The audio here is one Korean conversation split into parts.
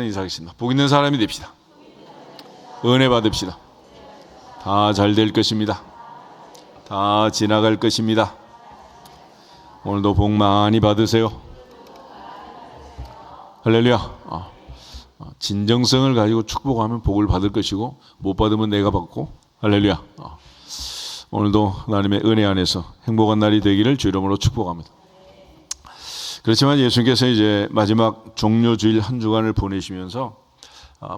인사하겠습니다. 복 있는 사람이 됩시다. 은혜 받읍시다. 다 잘 될 것입니다. 다 지나갈 것입니다. 오늘도 복 많이 받으세요. 할렐루야. 진정성을 가지고 축복하면 복을 받을 것이고 못 받으면 내가 받고. 할렐루야. 오늘도 하나님의 은혜 안에서 행복한 날이 되기를 주 이름으로 축복합니다. 그렇지만 예수님께서 이제 마지막 종료주일 한 주간을 보내시면서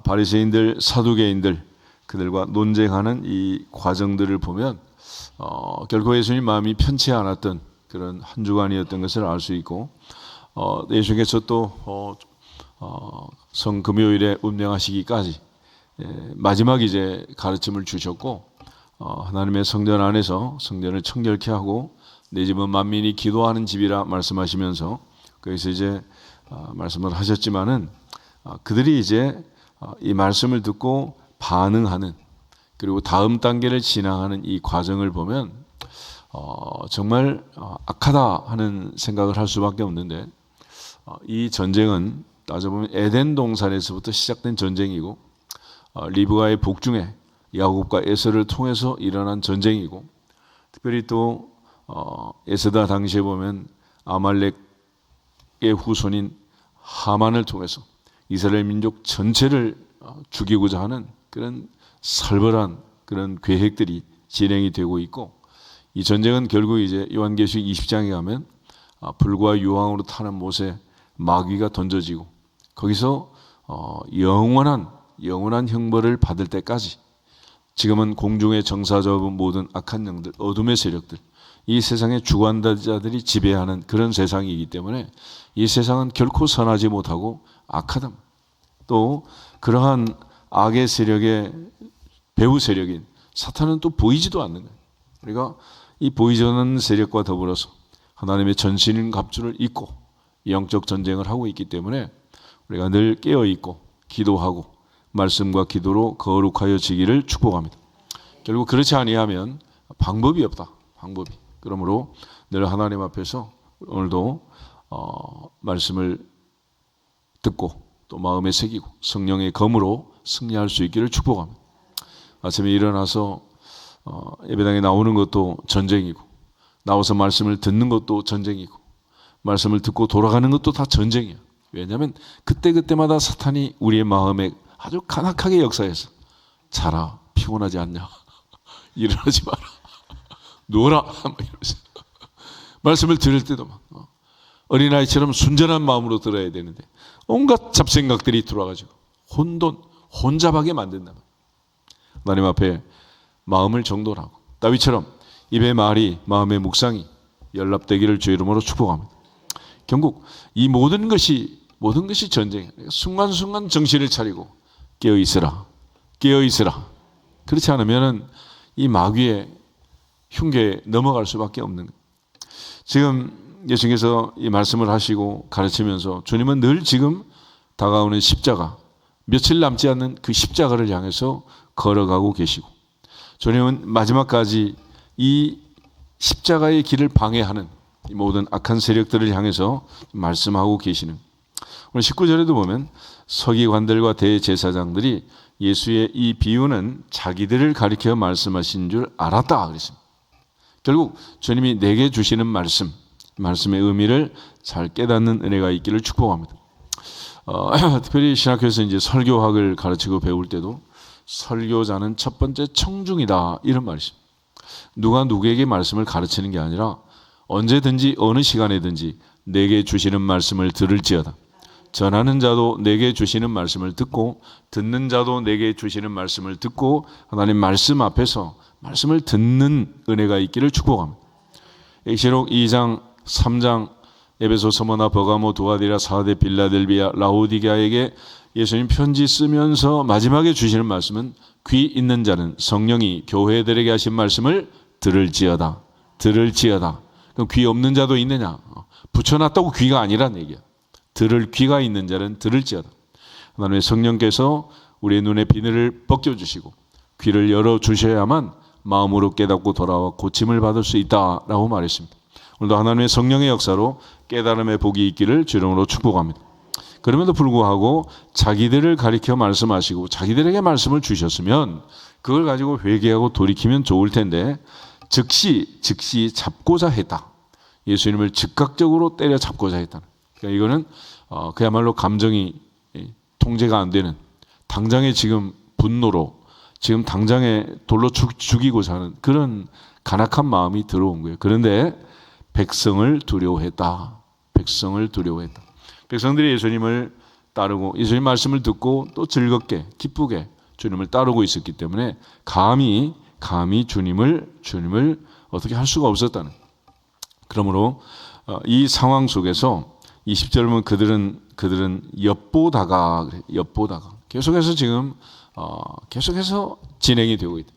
바리새인들, 사두개인들 그들과 논쟁하는 이 과정들을 보면 결코 예수님 마음이 편치 않았던 그런 한 주간이었던 것을 알 수 있고, 예수님께서 또 성금요일에 운명하시기까지 마지막 이제 가르침을 주셨고, 하나님의 성전 안에서 성전을 청결케 하고 내 집은 만민이 기도하는 집이라 말씀하시면서 거기서 이제 말씀을 하셨지만은 그들이 이제 이 말씀을 듣고 반응하는, 그리고 다음 단계를 진행하는 이 과정을 보면 정말 악하다 하는 생각을 할 수밖에 없는데, 이 전쟁은 따져보면 에덴 동산에서부터 시작된 전쟁이고, 리브가의 복중에 야곱과 에서를 통해서 일어난 전쟁이고, 특별히 또 에스더 당시에 보면 아말렉의 후손인 하만을 통해서 이스라엘 민족 전체를 죽이고자 하는 그런 살벌한 그런 계획들이 진행이 되고 있고, 이 전쟁은 결국 이제 요한계시록 20장에 가면 불과 유황으로 타는 못에 마귀가 던져지고 거기서 영원한 형벌을 받을 때까지, 지금은 공중의 정사 잡은 모든 악한 영들, 어둠의 세력들, 이 세상의 주관자들이 지배하는 그런 세상이기 때문에 이 세상은 결코 선하지 못하고 악하다. 또 그러한 악의 세력의 배후 세력인 사탄은 또 보이지도 않는 거예요. 우리가 이 보이지 않는 세력과 더불어서 하나님의 전신 갑주를 입고 영적 전쟁을 하고 있기 때문에 우리가 늘 깨어있고 기도하고 말씀과 기도로 거룩하여 지기를 축복합니다. 결국 그렇지 아니하면 방법이 없다. 방법이. 그러므로 늘 하나님 앞에서 오늘도 말씀을 듣고 또 마음에 새기고 성령의 검으로 승리할 수 있기를 축복합니다. 아침에 일어나서 예배당에 나오는 것도 전쟁이고, 나와서 말씀을 듣는 것도 전쟁이고, 말씀을 듣고 돌아가는 것도 다 전쟁이야. 왜냐하면 그때마다 사탄이 우리의 마음에 아주 간악하게 역사해서, 자라, 피곤하지 않냐, 일어나지 마라, 누워라, 이러면서 말씀을 들을 때도 막 어린아이처럼 순전한 마음으로 들어야 되는데 온갖 잡생각들이 들어와가지고 혼잡하게 만든다. 하나님 앞에 마음을 정돈하고 다윗처럼 입의 말이 마음의 묵상이 연락되기를 주 이름으로 축복합니다. 결국 이 모든 것이 전쟁이에요. 순간순간 정신을 차리고 깨어있으라. 그렇지 않으면 이 마귀의 흉계에 넘어갈 수밖에 없는 거예요. 지금 예수님께서 이 말씀을 하시고 가르치면서 주님은 늘 지금 다가오는 십자가, 며칠 남지 않는 그 십자가를 향해서 걸어가고 계시고, 주님은 마지막까지 이 십자가의 길을 방해하는 이 모든 악한 세력들을 향해서 말씀하고 계시는, 오늘 19절에도 보면 서기관들과 대제사장들이 예수의 이 비유는 자기들을 가리켜 말씀하신 줄 알았다 그랬습니다. 결국 주님이 내게 주시는 말씀의 의미를 잘 깨닫는 은혜가 있기를 축복합니다. 특별히 신학교에서 이제 설교학을 가르치고 배울 때도 설교자는 첫 번째 청중이다 이런 말이 있습니다. 누가 누구에게 말씀을 가르치는 게 아니라 언제든지 어느 시간에든지 내게 주시는 말씀을 들을지어다. 전하는 자도 내게 주시는 말씀을 듣고 듣는 자도 내게 주시는 말씀을 듣고 하나님 말씀 앞에서 말씀을 듣는 은혜가 있기를 축복합니다. 계시록 2장, 3장, 에베소, 서머나, 버가모, 두아디라, 사데, 빌라델비아, 라오디게아에게 예수님 편지 쓰면서 마지막에 주시는 말씀은 귀 있는 자는 성령이 교회들에게 하신 말씀을 들을지어다. 그럼 귀 없는 자도 있느냐? 붙여놨다고 귀가 아니란 얘기야. 들을 귀가 있는 자는 들을지어다. 하나님의 성령께서 우리의 눈의 비늘을 벗겨주시고 귀를 열어주셔야만 마음으로 깨닫고 돌아와 고침을 받을 수 있다라고 말했습니다. 오늘도 하나님의 성령의 역사로 깨달음의 복이 있기를 주 이름으로 축복합니다. 그럼에도 불구하고 자기들을 가리켜 말씀하시고 자기들에게 말씀을 주셨으면 그걸 가지고 회개하고 돌이키면 좋을 텐데 즉시 잡고자 했다. 예수님을 즉각적으로 때려잡고자 했다. 그러니까 이거는 그야말로 감정이 통제가 안 되는, 당장에 지금 분노로 지금 당장에 돌로 죽이고자 하는 그런 간악한 마음이 들어온 거예요. 그런데 백성을 두려워했다. 백성을 두려워했다. 백성들이 예수님을 따르고 예수님 말씀을 듣고 또 즐겁게 기쁘게 주님을 따르고 있었기 때문에 감히 주님을 어떻게 할 수가 없었다는. 그러므로 이 상황 속에서 20절 보면 그들은 엿보다가 계속해서 지금 계속해서 진행이 되고 있다.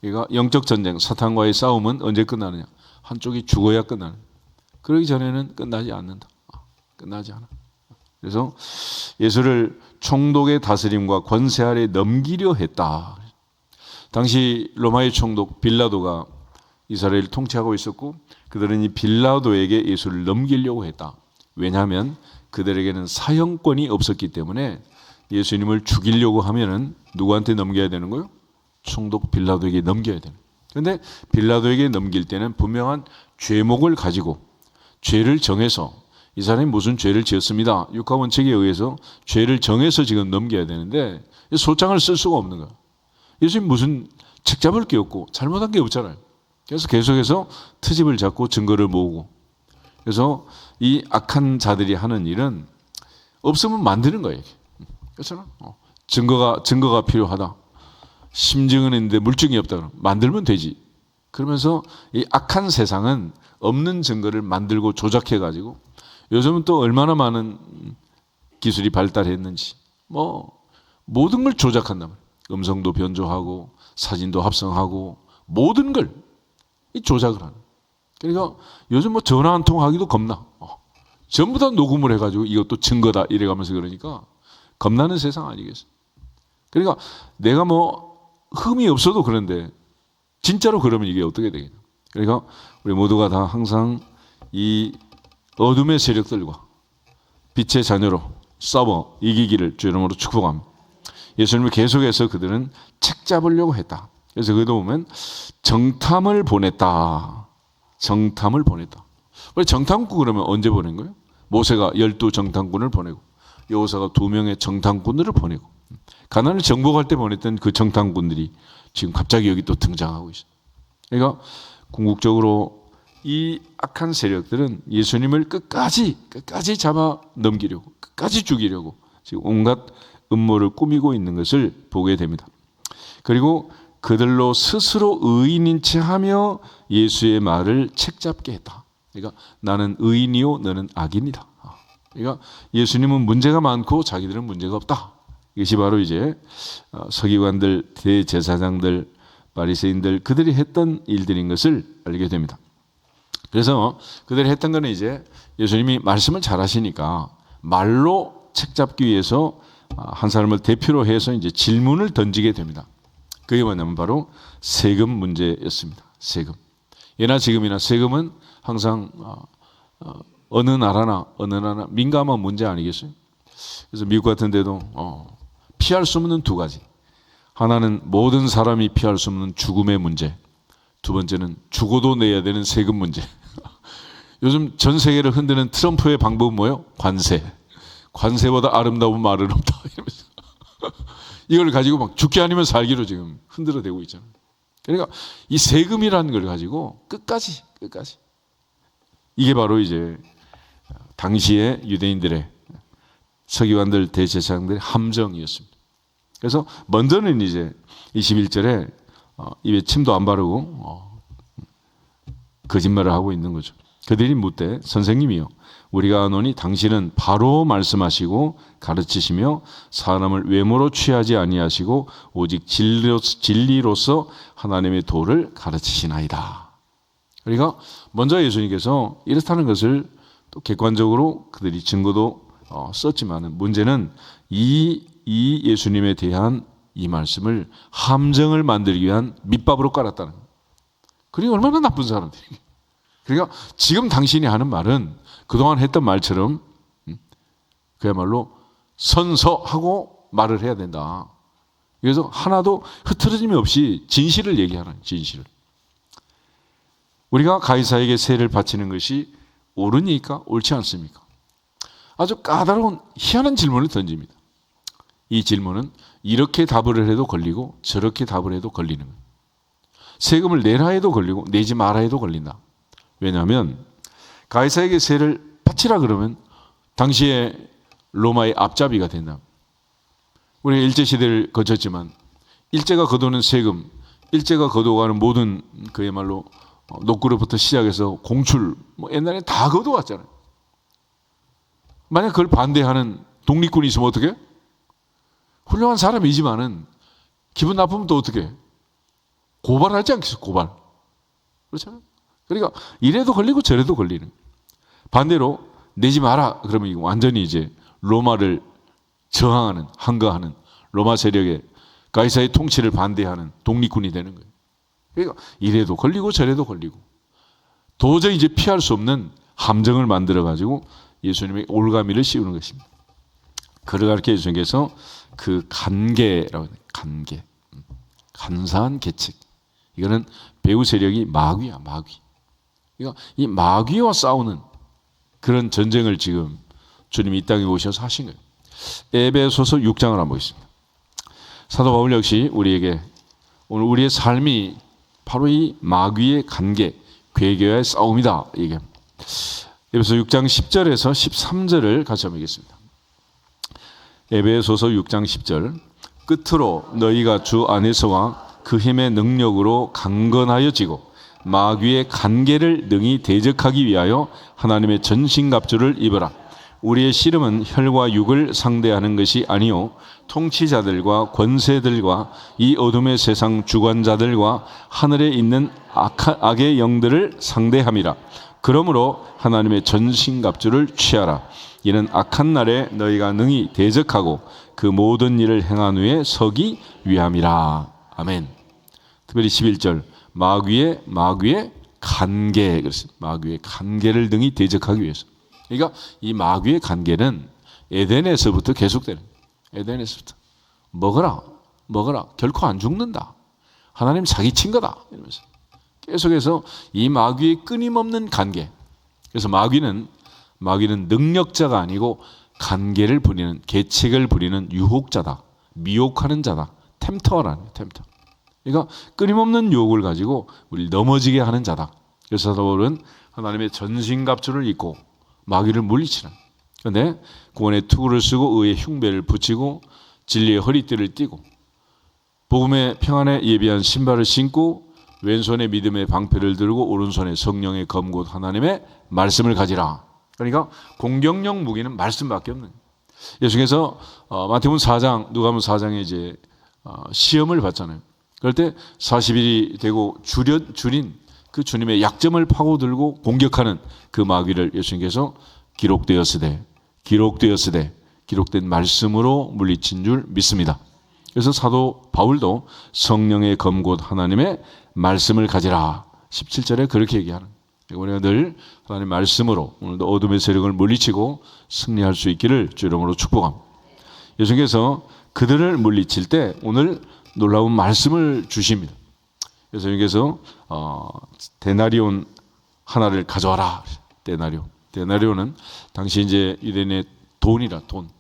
그러니까 영적 전쟁, 사탄과의 싸움은 언제 끝나느냐? 한쪽이 죽어야 끝나는. 그러기 전에는 끝나지 않는다. 끝나지 않아. 그래서 예수를 총독의 다스림과 권세 아래 넘기려 했다. 당시 로마의 총독 빌라도가 이스라엘을 통치하고 있었고 그들은 이 빌라도에게 예수를 넘기려고 했다. 왜냐하면 그들에게는 사형권이 없었기 때문에 예수님을 죽이려고 하면은 누구한테 넘겨야 되는 거예요? 총독 빌라도에게 넘겨야 되는. 그런데 빌라도에게 넘길 때는 분명한 죄목을 가지고 죄를 정해서 이 사람이 무슨 죄를 지었습니다. 육하원칙에 의해서 죄를 정해서 지금 넘겨야 되는데 소장을 쓸 수가 없는 거예요. 예수님 무슨 책 잡을 게 없고 잘못한 게 없잖아요. 그래서 계속해서 트집을 잡고 증거를 모으고, 그래서 이 악한 자들이 하는 일은 없으면 만드는 거예요. 그렇잖아. 증거가 필요하다. 심증은 있는데 물증이 없다. 그러면 만들면 되지. 그러면서 이 악한 세상은 없는 증거를 만들고 조작해가지고 요즘은 또 얼마나 많은 기술이 발달했는지 모든 걸 조작한단 말이에요. 음성도 변조하고 사진도 합성하고 모든 걸 이 조작을 하는. 그러니까 요즘 전화 한 통 하기도 겁나. 전부 다 녹음을 해가지고 이것도 증거다 이래가면서 그러니까 겁나는 세상 아니겠어요? 그러니까 내가 흠이 없어도 그런데 진짜로 그러면 이게 어떻게 되겠냐? 그러니까 우리 모두가 다 항상 이 어둠의 세력들과 빛의 자녀로 싸워 이기기를 주 이름으로 축복합니다. 예수님을 계속해서 그들은 책 잡으려고 했다. 그래서 그도 보면 정탐을 보냈다. 정탐을 보냈다. 왜 정탐꾼 그러면 언제 보낸 거예요? 모세가 12 정탐꾼을 보내고 여호사가 2명의 정탐꾼들을 보내고 가나안을 정복할 때 보냈던 그 정탐꾼들이 지금 갑자기 여기 또 등장하고 있어요. 그러니까 궁극적으로 이 악한 세력들은 예수님을 끝까지 잡아 넘기려고, 끝까지 죽이려고 지금 온갖 음모를 꾸미고 있는 것을 보게 됩니다. 그리고 그들로 스스로 의인인 체하며 예수의 말을 책잡게 했다. 그러니까 나는 의인이요 너는 악인이다. 그러니까 예수님은 문제가 많고 자기들은 문제가 없다. 이것이 바로 이제 서기관들, 대제사장들, 바리새인들 그들이 했던 일들인 것을 알게 됩니다. 그래서 그들이 했던 것은 이제 예수님이 말씀을 잘하시니까 말로 책잡기 위해서 한 사람을 대표로 해서 이제 질문을 던지게 됩니다. 그게 뭐냐면 바로 세금 문제였습니다. 세금. 예나 지금이나 세금은 항상 어느 나라나 민감한 문제 아니겠어요? 그래서 미국 같은 데도 피할 수 없는 2가지. 하나는 모든 사람이 피할 수 없는 죽음의 문제. 2번째는 죽어도 내야 되는 세금 문제. 요즘 전 세계를 흔드는 트럼프의 방법은 뭐예요? 관세. 관세보다 아름다운 말은 없다. 이러면서 이걸 가지고 막 죽기 아니면 살기로 지금 흔들어대고 있잖아요. 그러니까 이 세금이라는 걸 가지고 끝까지 이게 바로 이제 당시의 유대인들의 서기관들, 대제사장들의 함정이었습니다. 그래서 먼저는 이제 21절에 입에 침도 안 바르고 거짓말을 하고 있는 거죠. 그들이 묻되 선생님이요 우리가 아노니 당신은 바로 말씀하시고 가르치시며 사람을 외모로 취하지 아니하시고 오직 진리로서 하나님의 도를 가르치시나이다. 그러니까 먼저 예수님께서 이렇다는 것을 또 객관적으로 그들이 증거도 썼지만 문제는 이 예수님에 대한 이 말씀을 함정을 만들기 위한 밑밥으로 깔았다는 거예요. 그러니 얼마나 나쁜 사람들이. 그러니까 지금 당신이 하는 말은 그동안 했던 말처럼 그야말로 선서하고 말을 해야 된다. 그래서 하나도 흐트러짐이 없이 진실을 얘기하는, 진실을. 우리가 가이사에게 세를 바치는 것이 옳으니까 옳지 않습니까? 아주 까다로운 희한한 질문을 던집니다. 이 질문은 이렇게 답을 해도 걸리고 저렇게 답을 해도 걸리는 거예요. 세금을 내라 해도 걸리고 내지 마라 해도 걸린다. 왜냐하면 가이사에게 세를 바치라 그러면 당시에 로마의 앞잡이가 된다. 우리가 일제시대를 거쳤지만 일제가 거두는 세금, 일제가 거두어가는 모든 그야말로 녹구로부터 시작해서 공출, 옛날에 다 거두었잖아요. 만약 그걸 반대하는 독립군이 있으면 어떻게? 훌륭한 사람이지만은 기분 나쁘면 또 어떻게? 고발하지 않겠어, 고발. 그렇잖아요. 그러니까 이래도 걸리고 저래도 걸리는. 반대로 내지 마라 그러면 완전히 이제 로마를 저항하는, 항거하는 로마 세력의 가이사의 통치를 반대하는 독립군이 되는 거예요. 그러니까 이래도 걸리고 저래도 걸리고 도저히 이제 피할 수 없는 함정을 만들어 가지고 예수님의 올가미를 씌우는 것입니다. 그를 가르쳐 예수님께서 그 간계라고 해요. 간계. 간사한 계책. 이거는 배후 세력이 마귀야, 마귀. 그러니까 이 마귀와 싸우는 그런 전쟁을 지금 주님이 이 땅에 오셔서 하신 거예요. 에베소서 6장을 한번 보겠습니다. 사도 바울 역시 우리에게 오늘 우리의 삶이 바로 이 마귀의 관계, 괴계와의 싸움이다. 이게 에베소 6장 10절에서 13절을 같이 한번 읽겠습니다. 에베소서 6장 10절. 끝으로 너희가 주 안에서와 그 힘의 능력으로 강건하여지고 마귀의 관계를 능히 대적하기 위하여 하나님의 전신갑주를 입어라. 우리의 씨름은 혈과 육을 상대하는 것이 아니요 통치자들과 권세들과 이 어둠의 세상 주관자들과 하늘에 있는 악의 영들을 상대함이라. 그러므로 하나님의 전신갑주를 취하라. 이는 악한 날에 너희가 능히 대적하고 그 모든 일을 행한 후에 서기 위함이라. 아멘. 특별히 11절 마귀의 관계, 그렇습니다. 마귀의 관계를 능히 대적하기 위해서. 그러니까 이 마귀의 관계는 에덴에서부터 계속되는 거예요. 에덴에서부터 먹어라 결코 안 죽는다. 하나님 사기친 거다 이러면서 계속해서 이 마귀의 끊임없는 관계. 그래서 마귀는 능력자가 아니고 관계를 부리는, 계책을 부리는 유혹자다, 미혹하는 자다, 템터라는 템터. 그러니까 끊임없는 유혹을 가지고 우리를 넘어지게 하는 자다. 그래서 사도 바울은 하나님의 전신갑주를 입고 마귀를 물리치는. 그런데 구원의 투구를 쓰고 의의 흉배를 붙이고 진리의 허리띠를 띠고 복음의 평안에 예비한 신발을 신고 왼손에 믿음의 방패를 들고 오른손에 성령의 검곧 하나님의 말씀을 가지라. 그러니까 공격용 무기는 말씀밖에 없는 거예요. 예수께서 마태복음 4장, 누가복음 4장에 이제 시험을 받잖아요. 그럴 때 40일이 되고 줄인 그 주님의 약점을 파고들고 공격하는 그 마귀를 예수님께서 기록되었으되 기록된 말씀으로 물리친 줄 믿습니다. 그래서 사도 바울도 성령의 검곧 하나님의 말씀을 가지라. 17절에 그렇게 얘기하는 거예요. 우리가 늘 하나님의 말씀으로 오늘도 어둠의 세력을 물리치고 승리할 수 있기를 주 이름으로 축복합니다. 예수님께서 그들을 물리칠 때 오늘 놀라운 말씀을 주십니다. 그래서 여기서 데나리온 하나를 가져와라. 데나리온은 당시 이제 유대인의 돈이라 돈.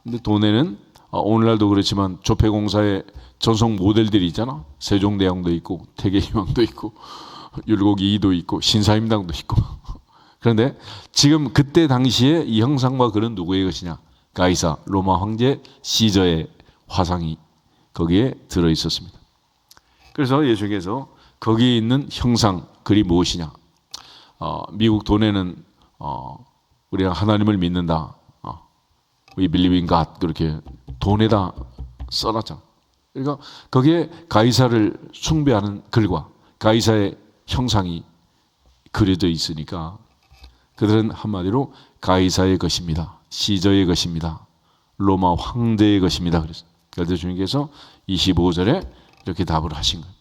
근데 돈에는 오늘날도 그렇지만 조폐공사의 전속 모델들이 있잖아. 세종대왕도 있고 태계희왕도 있고 율곡이 2도 있고 신사임당도 있고. 그런데 지금 그때 당시에 이 형상과 그런 누구의 것이냐? 가이사 로마 황제 시저의 화상이 거기에 들어 있었습니다. 그래서 예수께서 거기에 있는 형상 글이 무엇이냐? 미국 돈에는 우리가 하나님을 믿는다. We believe in God 그렇게 돈에다 써놨잖아. 그러니까 거기에 가이사를 숭배하는 글과 가이사의 형상이 그려져 있으니까 그들은 한마디로 가이사의 것입니다. 시저의 것입니다. 로마 황제의 것입니다. 그래서 주님께서 25절에 이렇게 답을 하신 거예요.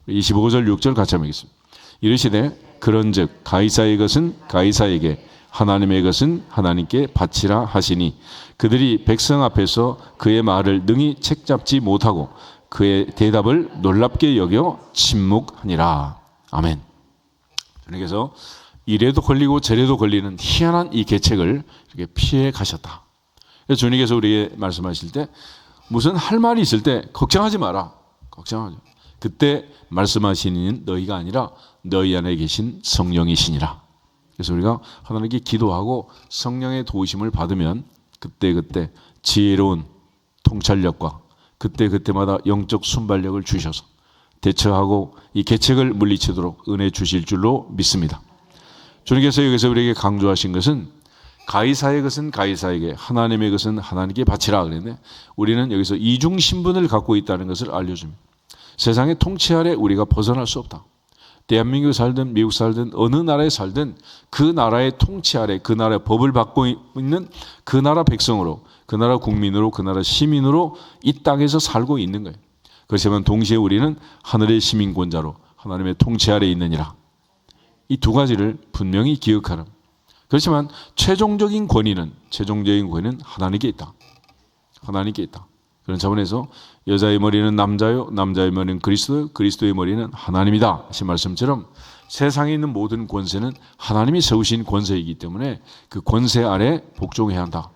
25절 6절 같이 한번 읽겠습니다. 이르시되 그런즉 가이사의 것은 가이사에게 하나님의 것은 하나님께 바치라 하시니 그들이 백성 앞에서 그의 말을 능히 책잡지 못하고 그의 대답을 놀랍게 여겨 침묵하니라. 아멘. 주님께서 이래도 걸리고 저래도 걸리는 희한한 이 계책을 이렇게 피해 가셨다. 그래서 주님께서 우리에게 말씀하실 때 무슨 할 말이 있을 때 걱정하지 마라. 걱정하지. 그때 말씀하시는 너희가 아니라 너희 안에 계신 성령이시니라. 그래서 우리가 하나님께 기도하고 성령의 도우심을 받으면 그때그때 지혜로운 통찰력과 그때그때마다 영적 순발력을 주셔서 대처하고 이 계책을 물리치도록 은혜 주실 줄로 믿습니다. 주님께서 여기서 우리에게 강조하신 것은 가이사의 것은 가이사에게, 하나님의 것은 하나님께 바치라 그랬는데 우리는 여기서 이중 신분을 갖고 있다는 것을 알려줍니다. 세상의 통치 아래 우리가 벗어날 수 없다. 대한민국에 살든 미국 살든 어느 나라에 살든 그 나라의 통치 아래 그 나라의 법을 받고 있는 그 나라 백성으로, 그 나라 국민으로, 그 나라 시민으로 이 땅에서 살고 있는 거예요. 그렇지만 동시에 우리는 하늘의 시민권자로 하나님의 통치 아래 있느니라. 이 두 가지를 분명히 기억하라. 그렇지만 최종적인 권위는 하나님께 있다. 하나님께 있다. 그런 차원에서 여자의 머리는 남자요, 남자의 머리는 그리스도, 그리스도의 머리는 하나님이다 하신 말씀처럼 세상에 있는 모든 권세는 하나님이 세우신 권세이기 때문에 그 권세 아래 복종해야 한다.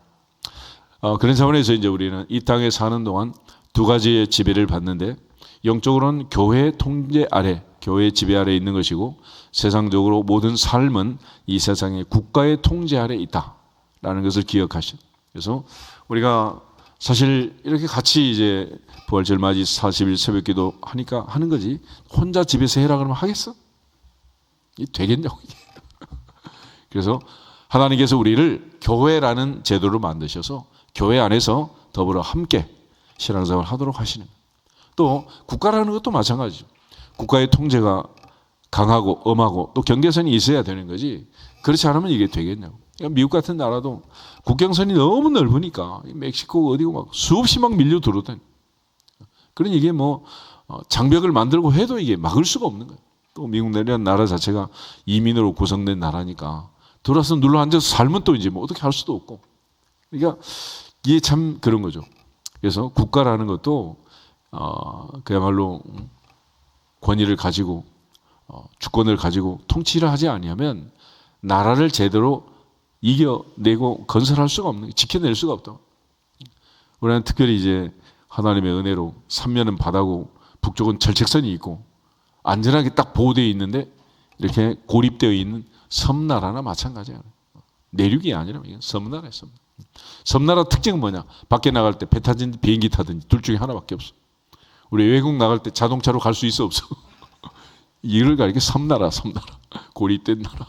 그런 차원에서 이제 우리는 이 땅에 사는 동안 두 가지의 지배를 받는데 영적으로는 교회의 통제 아래, 교회의 지배 아래 있는 것이고 세상적으로 모든 삶은 이 세상의 국가의 통제 아래 있다라는 것을 기억하시오. 그래서 우리가 사실 이렇게 같이 이제 부활절 맞이 40일 새벽기도 하니까 하는 거지 혼자 집에서 해라 그러면 하겠어? 이 되겠냐고. 그래서 하나님께서 우리를 교회라는 제도로 만드셔서 교회 안에서 더불어 함께 신앙생활을 하도록 하시는 거예요. 또 국가라는 것도 마찬가지죠. 국가의 통제가 강하고 엄하고 또 경계선이 있어야 되는 거지 그렇지 않으면 이게 되겠냐고. 그러니까 미국 같은 나라도 국경선이 너무 넓으니까 멕시코 어디고 막 수없이 막 밀려 들어오다니. 그러니 이게 뭐 장벽을 만들고 해도 이게 막을 수가 없는 거예요. 또 미국이라는 나라 자체가 이민으로 구성된 나라니까 들어와서 눌러 앉아서 살면 또 이제 뭐 어떻게 할 수도 없고. 그러니까 이게 참 그런 거죠. 그래서 국가라는 것도 그야말로 권위를 가지고 주권을 가지고 통치를 하지 아니하면 나라를 제대로 이겨내고 건설할 수가 없는 거예요. 지켜낼 수가 없다. 우리는 특별히 이제 하나님의 은혜로 삼면은 바다고 북쪽은 절책선이 있고 안전하게 딱 보호되어 있는데 이렇게 고립되어 있는 섬나라나 마찬가지예요. 내륙이 아니라 이건 섬나라예요. 섬나라 특징은 뭐냐? 밖에 나갈 때 배 타든지 비행기 타든지 둘 중에 하나밖에 없어. 우리 외국 나갈 때 자동차로 갈 수 있어 없어? 이걸 가리켜 섬나라. 고립된 나라.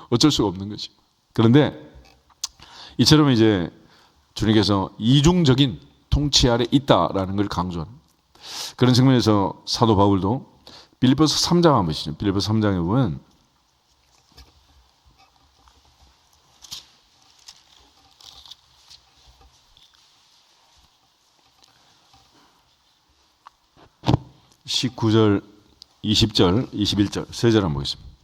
어쩔 수가 없는 거지. 그런데 이처럼 이제 주님께서 이중적인 통치 아래 있다라는 걸 강조하는 그런 측면에서 사도 바울도 빌립보서 3장 한번 보시죠. 빌립보서 3장에 보면 (19절) 20절, 21절 세 절 한번 보겠습니다.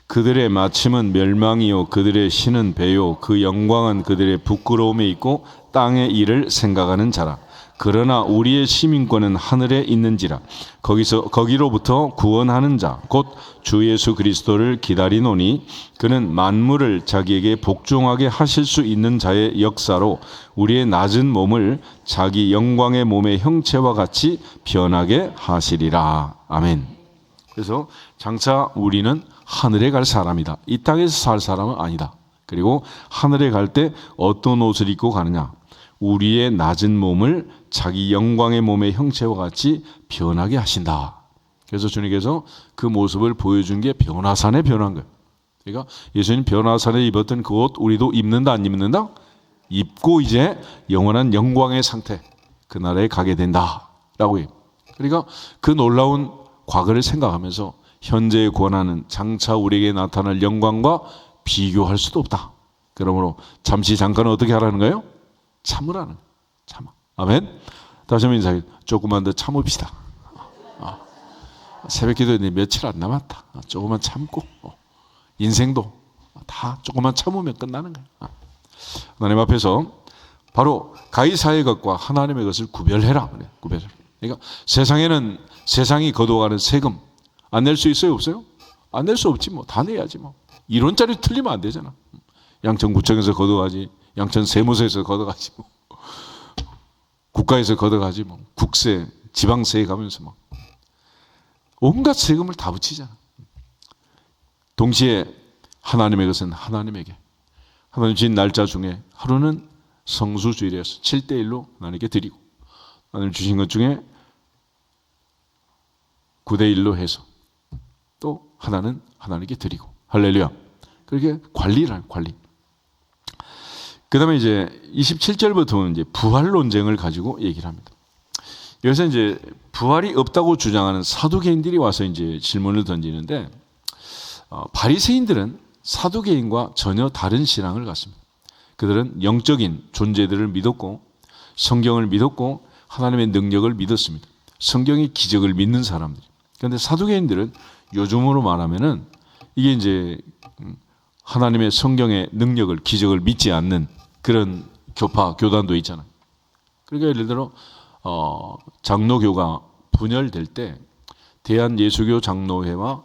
그들의 마침은 멸망이요 그들의 신은 배요 그 영광은 그들의 부끄러움에 있고 땅의 일을 생각하는 자라. 그러나 우리의 시민권은 하늘에 있는지라. 거기로부터 구원하는 자 곧 주 예수 그리스도를 기다리노니 그는 만물을 자기에게 복종하게 하실 수 있는 자의 역사로 우리의 낮은 몸을 자기 영광의 몸의 형체와 같이 변하게 하시리라. 아멘. 그래서 장차 우리는 하늘에 갈 사람이다. 이 땅에서 살 사람은 아니다. 그리고 하늘에 갈 때 어떤 옷을 입고 가느냐? 우리의 낮은 몸을 자기 영광의 몸의 형체와 같이 변하게 하신다. 그래서 주님께서 그 모습을 보여준 게 변화산에 변한 거예요. 그러니까 예수님 변화산에 입었던 그 옷 우리도 입는다 안 입는다? 입고 이제 영원한 영광의 상태 그 나라에 가게 된다라고 해요. 그러니까 그 놀라운 과거를 생각하면서 현재의 권한은 장차 우리에게 나타날 영광과 비교할 수도 없다. 그러므로 잠시 잠깐 어떻게 하라는 거예요? 참으라는 거예요. 참아. 아멘. 다시 한번 인사해. 조금만 더 참읍시다. 새벽 기도에 며칠 안 남았다. 조금만 참고 인생도 다 조금만 참으면 끝나는 거예요. 하나님 앞에서 바로 가이사의 것과 하나님의 것을 구별해라. 구별해라. 그러니까 세상에는 세상이 거둬가는 세금 안 낼 수 있어요? 없어요? 안 낼 수 없지 뭐. 다 내야지 뭐. 이론짜리 틀리면 안 되잖아. 양천구청에서 걷어가지, 양천세무서에서 걷어가지 뭐. 국가에서 걷어가지 뭐. 국세, 지방세에 가면서 막 온갖 세금을 다 붙이잖아. 동시에 하나님의 것은 하나님에게, 하나님 주신 날짜 중에 하루는 성수주일이어서 7대1로 하나님께 드리고, 하나님 주신 것 중에 9대1로 해서 또 하나는 하나님께 드리고. 할렐루야. 그렇게 관리를, 관리. 그 다음에 이제 27절부터는 이제 부활 논쟁을 가지고 얘기를 합니다. 여기서 이제 부활이 없다고 주장하는 사두개인들이 와서 이제 질문을 던지는데, 바리새인들은 사두개인과 전혀 다른 신앙을 갖습니다. 그들은 영적인 존재들을 믿었고, 성경을 믿었고, 하나님의 능력을 믿었습니다. 성경의 기적을 믿는 사람들. 그런데 사두개인들은 요즘으로 말하면은 이게 이제 하나님의 성경의 능력을, 기적을 믿지 않는 그런 교파, 교단도 있잖아요. 그러니까 예를 들어 장로교가 분열될 때 대한예수교 장로회와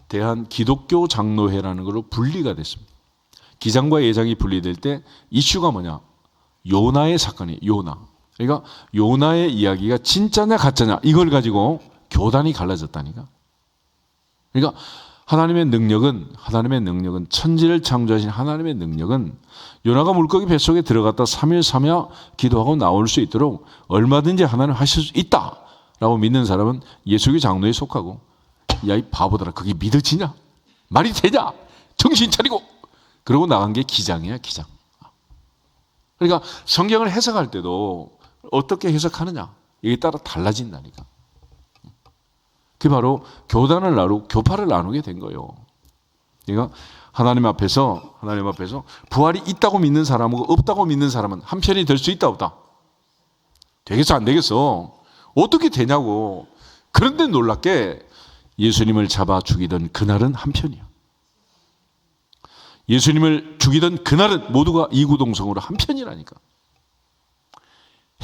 대한기독교 장로회라는 걸로 분리가 됐습니다. 기장과 예장이 분리될 때 이슈가 뭐냐? 요나의 사건이에요. 요나. 그러니까 요나의 이야기가 진짜냐 가짜냐 이걸 가지고 교단이 갈라졌다니까. 그러니까 하나님의 능력은 천지를 창조하신 하나님의 능력은 요나가 물고기 뱃속에 들어갔다 3일 3야 기도하고 나올 수 있도록 얼마든지 하나님 하실 수 있다라고 믿는 사람은 예수교 장로에 속하고, 야 이 바보들아 그게 믿어지냐? 말이 되냐? 정신 차리고. 그러고 나간 게 기장이야, 기장. 그러니까 성경을 해석할 때도 어떻게 해석하느냐 이에 따라 달라진다니까. 그게 바로 교단을 나누고 교파를 나누게 된 거예요. 그러니까 하나님 앞에서 부활이 있다고 믿는 사람하고 없다고 믿는 사람은 한 편이 될 수 있다 없다? 되겠어 안 되겠어? 어떻게 되냐고. 그런데 놀랍게 예수님을 잡아 죽이던 그날은 한 편이야. 예수님을 죽이던 그날은 모두가 이구동성으로 한 편이라니까.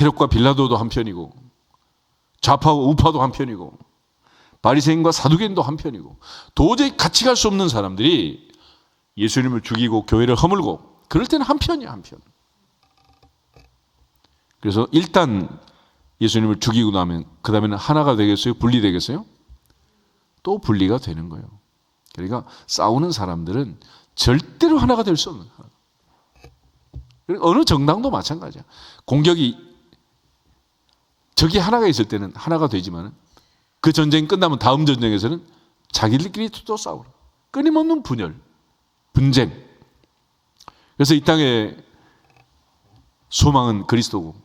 헤롯과 빌라도도 한 편이고, 좌파와 우파도 한 편이고, 바리새인과 사두개인도 한 편이고, 도저히 같이 갈 수 없는 사람들이 예수님을 죽이고 교회를 허물고 그럴 때는 한 편이야, 한 편. 그래서 일단 예수님을 죽이고 나면 그 다음에는 하나가 되겠어요? 분리되겠어요? 또 분리가 되는 거예요. 그러니까 싸우는 사람들은 절대로 하나가 될 수 없는 거예요. 어느 정당도 마찬가지야. 공격이 적이 하나가 있을 때는 하나가 되지만 그 전쟁이 끝나면 다음 전쟁에서는 자기들끼리 또 싸우라. 끊임없는 분열, 분쟁. 그래서 이 땅에 소망은 그리스도고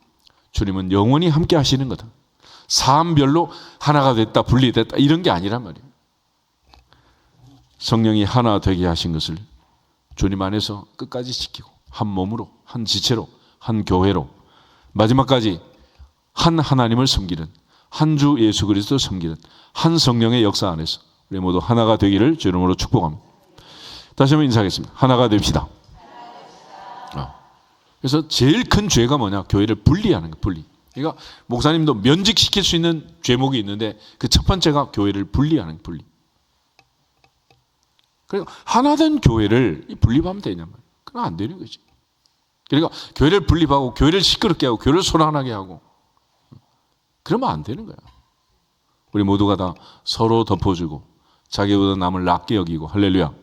주님은 영원히 함께 하시는 거다. 사안별로 하나가 됐다, 분리됐다 이런 게 아니란 말이에요. 성령이 하나 되게 하신 것을 주님 안에서 끝까지 지키고 한 몸으로, 한 지체로, 한 교회로 마지막까지 한 하나님을 섬기는, 한 주 예수 그리스도 섬기는 한 성령의 역사 안에서 우리 모두 하나가 되기를 주 이름으로 축복합니다. 다시 한번 인사하겠습니다. 하나가 됩시다. 그래서 제일 큰 죄가 뭐냐? 교회를 분리하는 거예요. 분리. 그러니까 목사님도 면직시킬 수 있는 죄목이 있는데 그 첫 번째가 교회를 분리하는 거예요. 분리. 그러니까 하나된 교회를 분립하면 되냐 말이에요. 그건 안 되는 거지. 그러니까 교회를 분립하고 교회를 시끄럽게 하고 교회를 소란하게 하고 그러면 안 되는 거야. 우리 모두가 다 서로 덮어주고 자기보다 남을 낮게 여기고 할렐루야.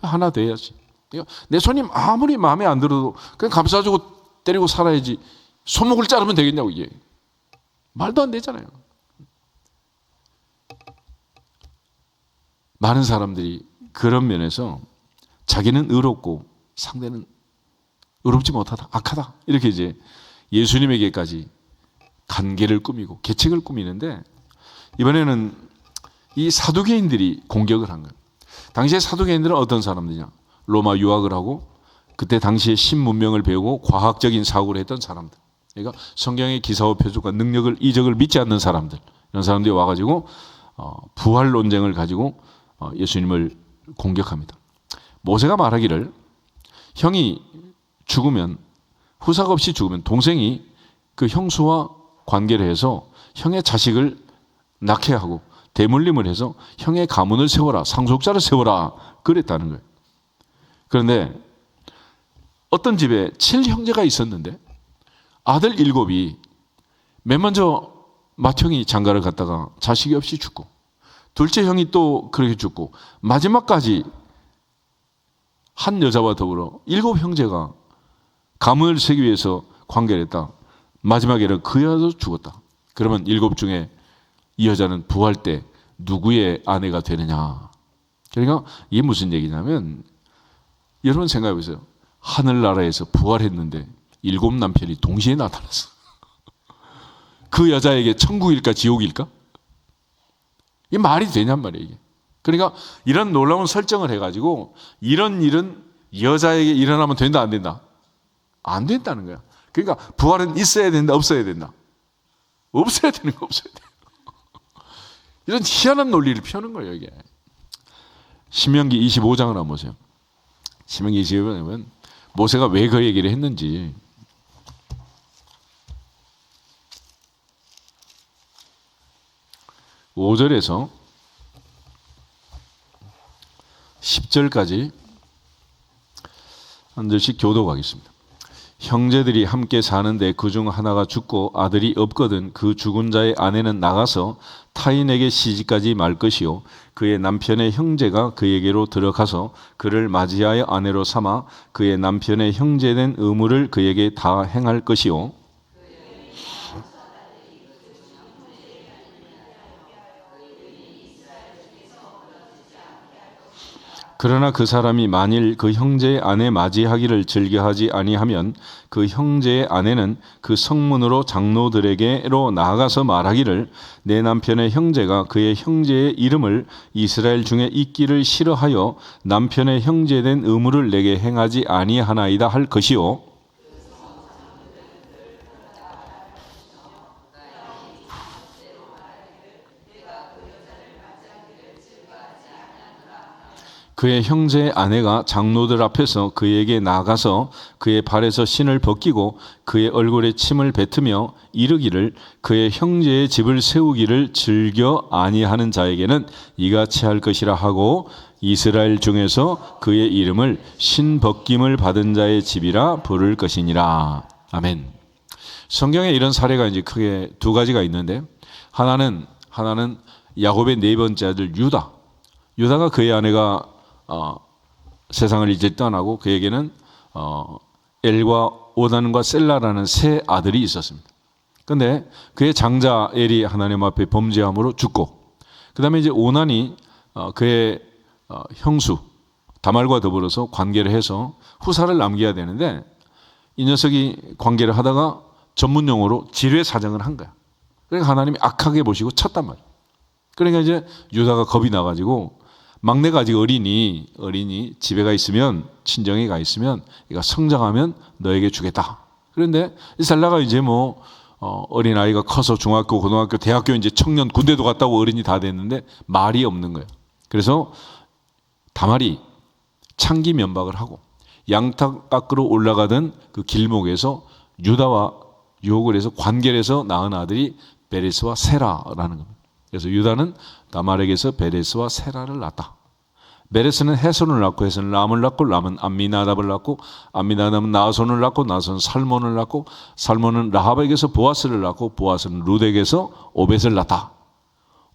하나 돼야지. 그러니까 내 손님 아무리 마음에 안 들어도 그냥 감싸주고 때리고 살아야지. 손목을 자르면 되겠냐고 이게. 말도 안 되잖아요. 많은 사람들이 그런 면에서 자기는 의롭고 상대는 의롭지 못하다, 악하다 이렇게 이제 예수님에게까지 관계를 꾸미고 계책을 꾸미는데 이번에는 이 사두개인들이 공격을 한 거예요. 당시에 사두개인들은 어떤 사람들이냐? 로마 유학을 하고 그때 당시에 신문명을 배우고 과학적인 사고를 했던 사람들. 그러니까 성경의 기사와 표적과 능력을, 이적을 믿지 않는 사람들. 이런 사람들이 와가지고 부활 논쟁을 가지고 예수님을 공격합니다. 모세가 말하기를 형이 죽으면, 후사가 없이 죽으면 동생이 그 형수와 관계를 해서 형의 자식을 낳게 하고 대물림을 해서 형의 가문을 세워라, 상속자를 세워라 그랬다는 거예요. 그런데 어떤 집에 7형제가 있었는데 아들 7이 맨 먼저 맏형이 장가를 갔다가 자식이 없이 죽고, 둘째 형이 또 그렇게 죽고, 마지막까지 한 여자와 더불어 7형제가 가문을 세기 위해서 관계를 했다. 마지막에는 그 여자도 죽었다. 그러면 7 중에 이 여자는 부활 때 누구의 아내가 되느냐? 그러니까 이게 무슨 얘기냐면, 여러분 생각해 보세요. 하늘나라에서 부활했는데 7 남편이 동시에 나타났어. 그 여자에게 천국일까 지옥일까? 이게 말이 되냔 말이에요, 이게. 그러니까 이런 놀라운 설정을 해가지고 이런 일은 여자에게 일어나면 된다, 안 된다? 안 된다는 거야. 그러니까 부활은 있어야 된다, 없어야 된다? 없어야 되는 거, 없어야 돼. 이런 희한한 논리를 펴는 거예요, 이게. 신명기 25장을 한번 보세요. 신명기 25장에 보면 모세가 왜 그 얘기를 했는지. 5절에서 10절까지 한 절씩 교독하겠습니다. 형제들이 함께 사는데 그중 하나가 죽고 아들이 없거든 그 죽은 자의 아내는 나가서 타인에게 시집가지 말 것이요 그의 남편의 형제가 그에게로 들어가서 그를 맞이하여 아내로 삼아 그의 남편의 형제된 의무를 그에게 다 행할 것이요 그러나 그 사람이 만일 그 형제의 아내 맞이하기를 즐겨하지 아니하면 그 형제의 아내는 그 성문으로 장로들에게로 나아가서 말하기를 내 남편의 형제가 그의 형제의 이름을 이스라엘 중에 있기를 싫어하여 남편의 형제된 의무를 내게 행하지 아니하나이다 할 것이요 그의 형제의 아내가 장로들 앞에서 그에게 나가서 그의 발에서 신을 벗기고 그의 얼굴에 침을 뱉으며 이르기를 그의 형제의 집을 세우기를 즐겨 아니하는 자에게는 이같이 할 것이라 하고 이스라엘 중에서 그의 이름을 신 벗김을 받은 자의 집이라 부를 것이니라. 아멘. 성경에 이런 사례가 이제 크게 두 가지가 있는데, 하나는 야곱의 네 번째 아들 유다가 그의 아내가 세상을 이제 떠나고 그에게는 엘과 오단과 셀라라는 세 아들이 있었습니다. 그런데 그의 장자 엘이 하나님 앞에 범죄함으로 죽고, 그 다음에 이제 오난이 그의 형수 다말과 더불어서 관계를 해서 후사를 남겨야 되는데, 이 녀석이 관계를 하다가 전문용어로 지뢰사정을 한 거야. 그러니까 하나님이 악하게 보시고 쳤단 말이야. 그러니까 이제 유다가 겁이 나가지고, 막내가 아직 어린이 집에 가 있으면, 친정에 가 있으면 얘가 성장하면 너에게 주겠다. 그런데 살라가 이제 어린 아이가 커서 중학교, 고등학교, 대학교, 이제 청년, 군대도 갔다 오고 어른이 다 됐는데 말이 없는 거예요. 그래서 다말이 창기 면박을 하고 양탁 깎으러 올라가던 그 길목에서 유다와 유혹을 해서 관계를 해서 낳은 아들이 베레스와 세라라는 겁니다. 그래서 유다는 다말에게서 베레스와 세라를 낳았다. 베레스는 헤손을 낳고 헤손은 람을 낳고 람은 암미나답을 낳고 암미나답은 나손을 낳고 나손은 살몬을 낳고 살몬은 라합에게서 보아스를 낳고 보아스는 룻에게서 오벳을 낳았다.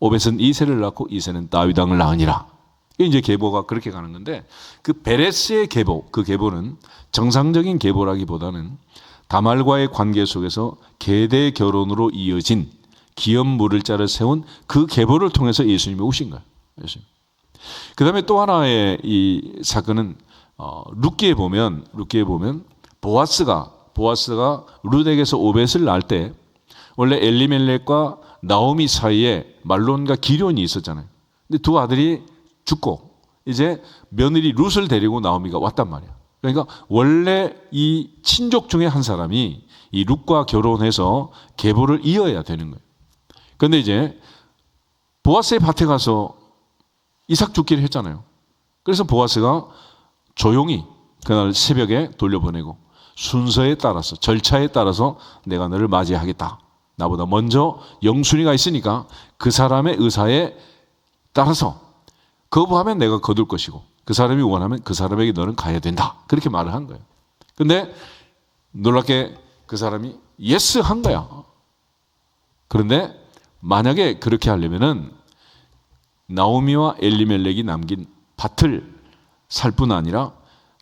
오벳은 이세를 낳고 이세는 다윗왕을 낳으니라. 이게 이제 계보가 그렇게 가는 건데, 그 베레스의 계보, 그 계보는 정상적인 계보라기보다는 다말과의 관계 속에서 계대 결혼으로 이어진 기업물을 자를 세운 그 계보를 통해서 예수님이 오신 거예요. 그 다음에 또 하나의 이 사건은 룻기에 보면 보아스가 룻에게서 오벳을 낳을 때 원래 엘리멜렉과 나오미 사이에 말론과 기럧이 있었잖아요. 근데 두 아들이 죽고 이제 며느리 룻을 데리고 나오미가 왔단 말이야. 그러니까 원래 이 친족 중에 한 사람이 이 룻과 결혼해서 계보를 이어야 되는 거예요. 그런데 이제 보아스의 밭에 가서 이삭 죽기를 했잖아요. 그래서 보아스가 조용히 그날 새벽에 돌려보내고 순서에 따라서 절차에 따라서 내가 너를 맞이하겠다. 나보다 먼저 영순위가 있으니까 그 사람의 의사에 따라서 거부하면 내가 거둘 것이고 그 사람이 원하면 그 사람에게 너는 가야 된다. 그렇게 말을 한 거예요. 근데 놀랍게 그 사람이 예스 한 거야. 그런데 만약에 그렇게 하려면은 나오미와 엘리멜렉이 남긴 밭을 살 뿐 아니라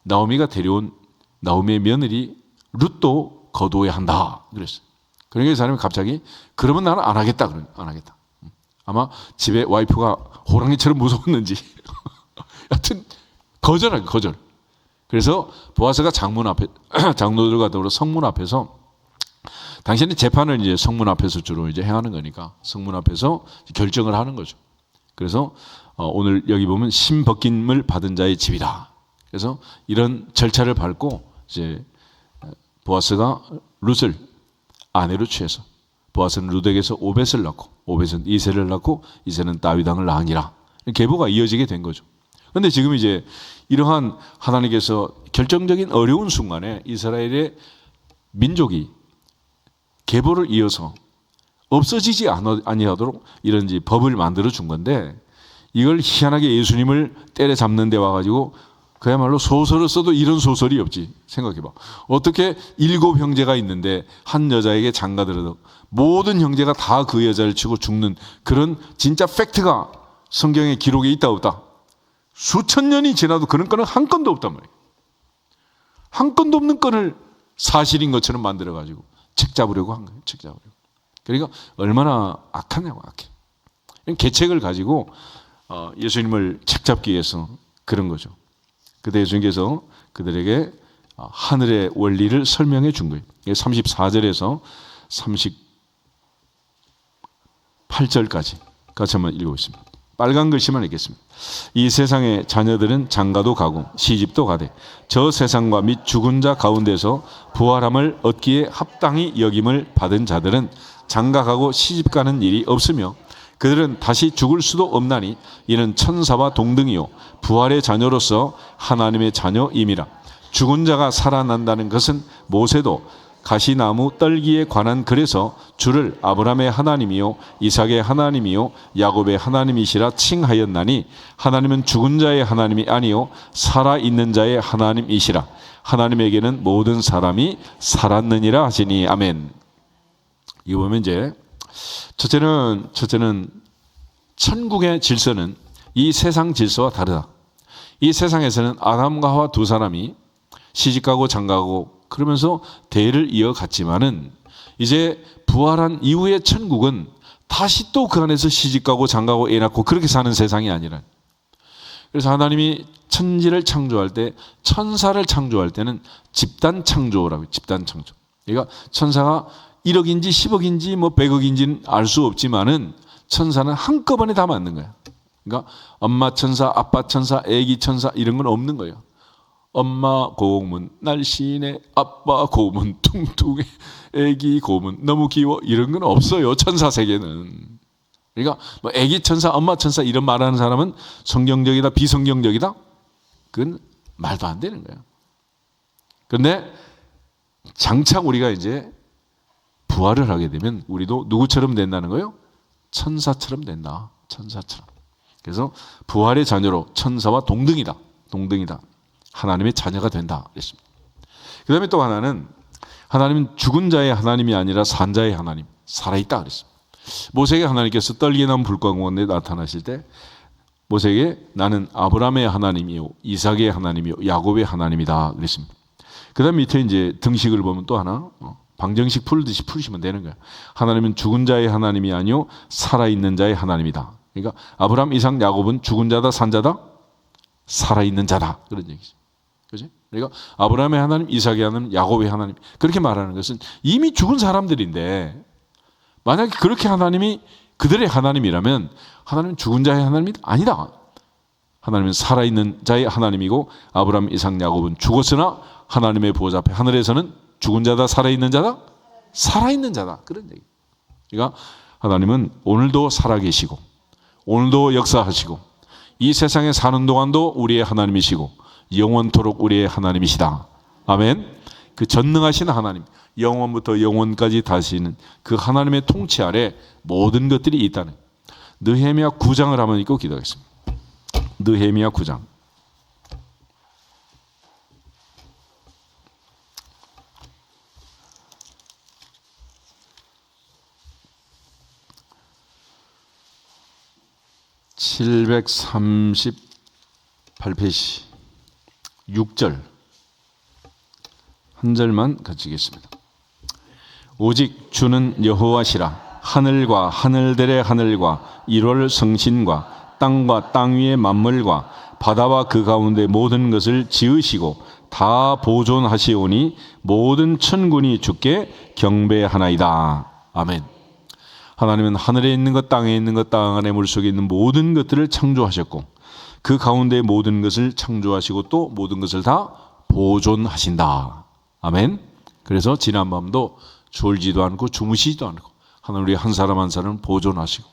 나오미가 데려온 나오미의 며느리 룻도 거두어야 한다. 그랬어요. 그러니까 이 사람이 갑자기 그러면 나는 안 하겠다. 그러면 안 하겠다. 아마 집에 와이프가 호랑이처럼 무서웠는지 여튼 거절. 그래서 보아스가 장문 앞에 장로들과 더불어 성문 앞에서 당신의 재판을 이제 성문 앞에서 주로 이제 행하는 거니까 성문 앞에서 결정을 하는 거죠. 그래서 오늘 여기 보면 신벗김을 받은 자의 집이다. 그래서 이런 절차를 밟고 이제 보아스가 룻을 아내로 취해서 보아스는 룻에게서 오벳을 낳고 오벳은 이새를 낳고 이새는 다윗 왕을 낳으니라. 계보가 이어지게 된 거죠. 그런데 지금 이제 이러한 하나님께서 결정적인 어려운 순간에 이스라엘의 민족이 계보를 이어서 없어지지 아니하도록 이런 법을 만들어 준 건데 이걸 희한하게 예수님을 때려잡는 데 와가지고 그야말로 소설을 써도 이런 소설이 없지. 생각해봐. 어떻게 7 형제가 있는데 한 여자에게 장가들어도 모든 형제가 다 그 여자를 치고 죽는 그런 진짜 팩트가 성경의 기록에 있다 없다? 수천 년이 지나도 그런 건은 한 건도 없단 말이에요. 한 건도 없는 건을 사실인 것처럼 만들어가지고 책 잡으려고 한 거예요. 책 잡으려고. 그러니까 얼마나 악하냐고 악해. 계책을 가지고 예수님을 책 잡기 위해서 그런 거죠. 그때 예수님께서 그들에게 하늘의 원리를 설명해 준 거예요. 34절에서 38절까지 같이 한번 읽어보겠습니다. 빨간 글씨만 읽겠습니다. 이 세상의 자녀들은 장가도 가고 시집도 가되 저 세상과 및 죽은 자 가운데서 부활함을 얻기에 합당히 여김을 받은 자들은 장가가고 시집가는 일이 없으며 그들은 다시 죽을 수도 없나니 이는 천사와 동등이요 부활의 자녀로서 하나님의 자녀임이라. 죽은 자가 살아난다는 것은 모세도 가시나무 떨기에 관한 글에서 주를 아브라함의 하나님이요 이삭의 하나님이요 야곱의 하나님이시라 칭하였나니 하나님은 죽은 자의 하나님이 아니요 살아있는 자의 하나님이시라. 하나님에게는 모든 사람이 살았느니라 하시니 아멘. 이거 보면 이제 첫째는 천국의 질서는 이 세상 질서와 다르다. 이 세상에서는 아담과 하와 두 사람이 시집가고 장가가고 그러면서 대를 이어갔지만은 이제 부활한 이후의 천국은 다시 또 그 안에서 시집가고 장가고 애 낳고 그렇게 사는 세상이 아니라. 그래서 하나님이 천지를 창조할 때 천사를 창조할 때는 집단 창조라고 집단 창조. 그러니까 천사가 1억인지 10억인지 뭐 100억인지는 알 수 없지만은 천사는 한꺼번에 다 만든 거야. 그러니까 엄마 천사, 아빠 천사, 애기 천사 이런 건 없는 거예요. 엄마 고문 날씬해, 아빠 고문 퉁퉁해, 애기 고문 너무 귀여워 이런 건 없어요. 천사 세계는. 그러니까 뭐 애기 천사, 엄마 천사 이런 말하는 사람은 성경적이다, 비성경적이다? 그건 말도 안 되는 거예요. 그런데 장차 우리가 이제 부활을 하게 되면 우리도 누구처럼 된다는 거예요? 천사처럼 된다. 천사처럼. 그래서 부활의 자녀로 천사와 동등이다. 동등이다. 하나님의 자녀가 된다. 그랬습니다. 그 다음에 또 하나는 하나님은 죽은 자의 하나님이 아니라 산 자의 하나님. 살아있다. 그랬습니다. 모세에게 하나님께서 떨기에 나온 불과 공원에 나타나실 때 모세에게 나는 아브라함의 하나님이요 이삭의 하나님이요 야곱의 하나님이다. 그랬습니다. 그 다음 밑에 이제 등식을 보면 또 하나 방정식 풀듯이 풀으시면 되는 거예요. 하나님은 죽은 자의 하나님이 아니요 살아있는 자의 하나님이다. 그러니까 아브라함, 이삭, 야곱은 죽은 자다, 산 자다, 살아있는 자다. 그런 얘기죠. 그렇지? 그러니까 아브라함의 하나님, 이삭의 하나님, 야곱의 하나님 그렇게 말하는 것은 이미 죽은 사람들인데 만약에 그렇게 하나님이 그들의 하나님이라면 하나님은 죽은 자의 하나님이 아니다. 하나님은 살아있는 자의 하나님이고 아브라함, 이삭, 야곱은 죽었으나 하나님의 보좌 앞에 하늘에서는 죽은 자다, 살아있는 자다? 살아있는 자다. 그런 얘기. 그러니까 하나님은 오늘도 살아계시고 오늘도 역사하시고 이 세상에 사는 동안도 우리의 하나님이시고 영원토록 우리의 하나님이시다. 아멘. 그 전능하신 하나님, 영원부터 영원까지 다스리는 그 하나님의 통치 아래 모든 것들이 있다는. 느헤미야 9장을 한번 읽고 기도하겠습니다. 느헤미야 9장. (738페이지) 6절 한 절만 같이 읽겠습니다. 오직 주는 여호와시라. 하늘과 하늘들의 하늘과 1월 성신과 땅과 땅 위의 만물과 바다와 그 가운데 모든 것을 지으시고 다 보존하시오니 모든 천군이 주께 경배하나이다. 아멘. 하나님은 하늘에 있는 것, 땅에 있는 것, 땅 안에 물속에 있는 모든 것들을 창조하셨고 그 가운데 모든 것을 창조하시고 또 모든 것을 다 보존하신다. 아멘. 그래서 지난밤도 졸지도 않고 주무시지도 않고 하나님 우리 한 사람 한 사람을 보존하시고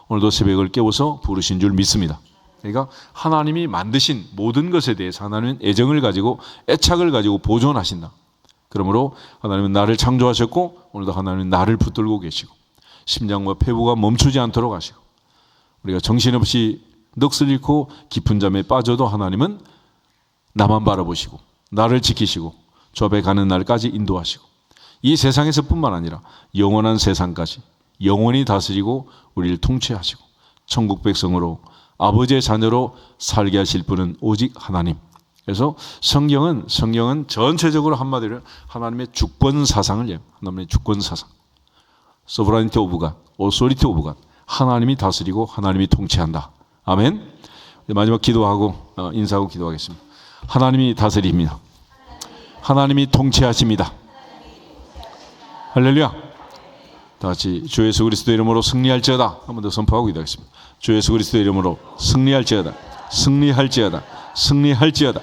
오늘도 새벽을 깨워서 부르신 줄 믿습니다. 그러니까 하나님이 만드신 모든 것에 대해서 하나님은 애정을 가지고 애착을 가지고 보존하신다. 그러므로 하나님은 나를 창조하셨고 오늘도 하나님은 나를 붙들고 계시고 심장과 폐부가 멈추지 않도록 하시고 우리가 정신없이 넋을 잃고 깊은 잠에 빠져도 하나님은 나만 바라보시고 나를 지키시고 주 앞에 가는 날까지 인도하시고 이 세상에서 뿐만 아니라 영원한 세상까지 영원히 다스리고 우리를 통치하시고 천국 백성으로 아버지의 자녀로 살게 하실 분은 오직 하나님. 그래서 성경은 전체적으로 한마디로 하나님의 주권 사상을 얘기해요. 하나님의 주권 사상. 소브라니티 오브 갓, 오소리티 오브 갓. 하나님이 다스리고 하나님이 통치한다. 아멘. 마지막 기도하고 인사하고 기도하겠습니다. 하나님이 다스립니다. 하나님이 통치하십니다. 할렐루야. 다 같이 주 예수 그리스도 이름으로 승리할지어다. 한 번 더 선포하고 기도하겠습니다. 주 예수 그리스도 이름으로 승리할지어다. 승리할지어다. 승리할지어다.